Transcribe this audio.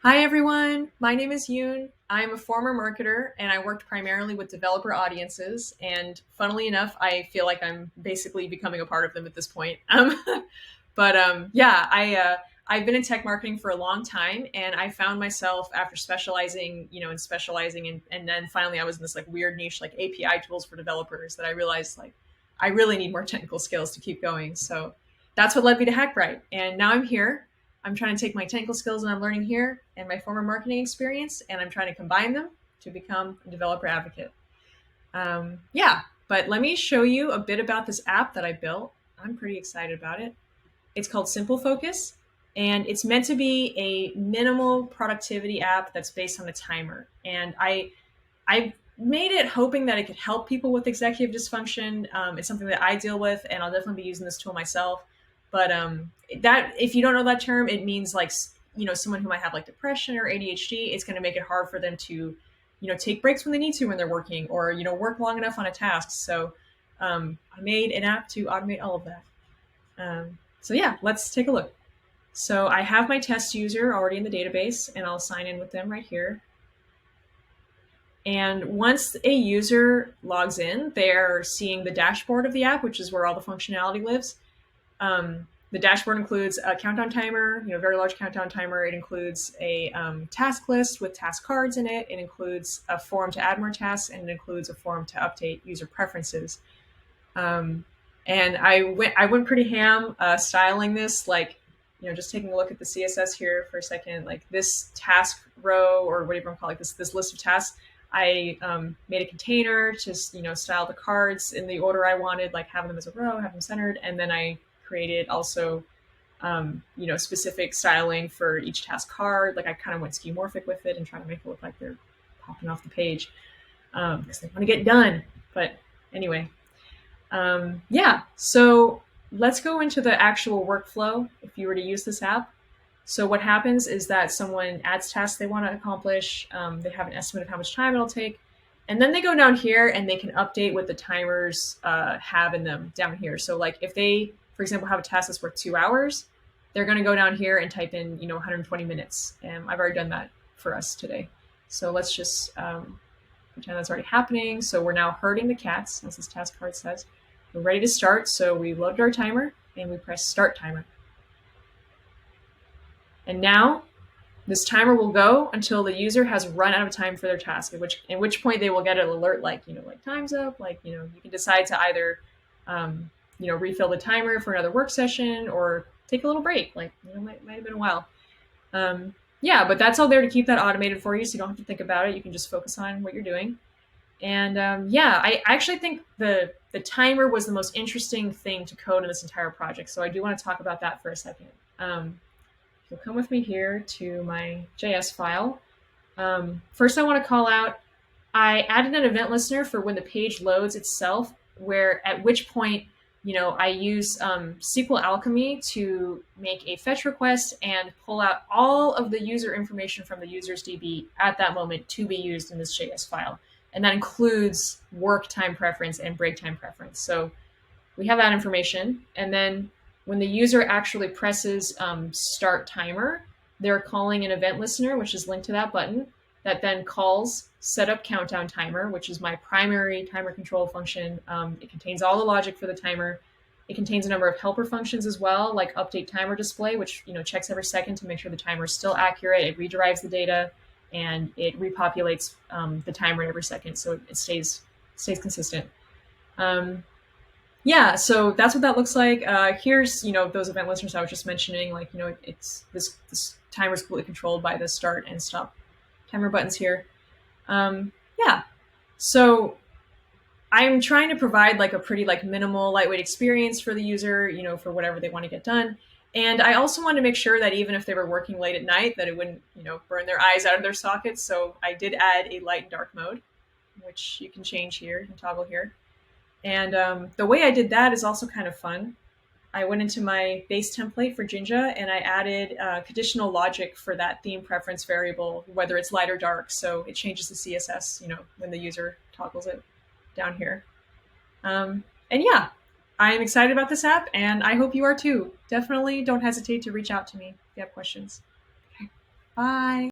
Hi everyone, my name is Yoon. I'm a former marketer and I worked primarily with developer audiences. And funnily enough, I feel like I'm basically becoming a part of them at this point. I've been in tech marketing for a long time, and I found myself after specializing, and then finally I was in this like weird niche like API tools for developers that I realized like I really need more technical skills to keep going. So that's what led me to Hackbright, and now I'm here. I'm trying to take my technical skills that I'm learning here and my former marketing experience, and I'm trying to combine them to become a developer advocate. Yeah, but let me show you a bit about this app that I built. I'm pretty excited about it. It's called Simple Focus, and it's meant to be a minimal productivity app that's based on a timer. And I made it hoping that it could help people with executive dysfunction. It's something that I deal with, and I'll definitely be using this tool myself. But that, if you don't know that term, it means like someone who might have like depression or ADHD. It's going to make it hard for them to take breaks when they need to when they're working, or work long enough on a task. So I made an app to automate all of that. So yeah, let's take a look. So I have my test user already in the database, and I'll sign in with them right here. And once a user logs in, they're seeing the dashboard of the app, which is where all the functionality lives. The dashboard includes a countdown timer, very large countdown timer. It includes a task list with task cards in it. It includes a form to add more tasks, and it includes a form to update user preferences. And I went pretty ham styling this, like, just taking a look at the CSS here for a second, like this task row, or whatever I'm calling this list of tasks. I made a container to style the cards in the order I wanted, like have them as a row, have them centered, and then I created also specific styling for each task card. Like I kind of went skeuomorphic with it and trying to make it look like they're popping off the page because they want to get done. But anyway, yeah. So let's go into the actual workflow if you were to use this app. So what happens is that someone adds tasks they want to accomplish. They have an estimate of how much time it'll take. And then they go down here and they can update what the timers have in them down here. So like if they, for example, have a task that's worth 2 hours, they're going to go down here and type in, 120 minutes. And I've already done that for us today. So let's just pretend that's already happening. So we're now herding the cats, as this task card says. We're ready to start. So we loaded our timer and we press start timer. And now this timer will go until the user has run out of time for their task, at which point they will get an alert like, like time's up. Like, you can decide to either, refill the timer for another work session or take a little break. Like, might have been a while. Yeah, but that's all there to keep that automated for you, so you don't have to think about it. You can just focus on what you're doing. And yeah, I actually think the timer was the most interesting thing to code in this entire project. So I do want to talk about that for a second. So come with me here to my JS file. First, I want to call out, I added an event listener for when the page loads itself, at which point, I use SQL Alchemy to make a fetch request and pull out all of the user information from the user's DB at that moment to be used in this JS file. And that includes work time preference and break time preference. So we have that information. And then when the user actually presses start timer, they're calling an event listener, which is linked to that button, that then calls setup countdown timer, which is my primary timer control function. It contains all the logic for the timer. It contains a number of helper functions as well, like update timer display, which checks every second to make sure the timer is still accurate. It rederives the data and it repopulates the timer every second, so it stays consistent. Yeah, so that's what that looks like. Here's those event listeners I was just mentioning. Like it's this timer is completely controlled by the start and stop timer buttons here. Yeah, so I'm trying to provide like a pretty like minimal, lightweight experience for the user, for whatever they want to get done. And I also wanted to make sure that even if they were working late at night, that it wouldn't, burn their eyes out of their sockets. So I did add a light and dark mode, which you can change here and toggle here. And the way I did that is also kind of fun. I went into my base template for Jinja and I added conditional logic for that theme preference variable, whether it's light or dark. So it changes the CSS, when the user toggles it down here. And yeah, I'm excited about this app and I hope you are too. Definitely don't hesitate to reach out to me if you have questions. Okay, bye.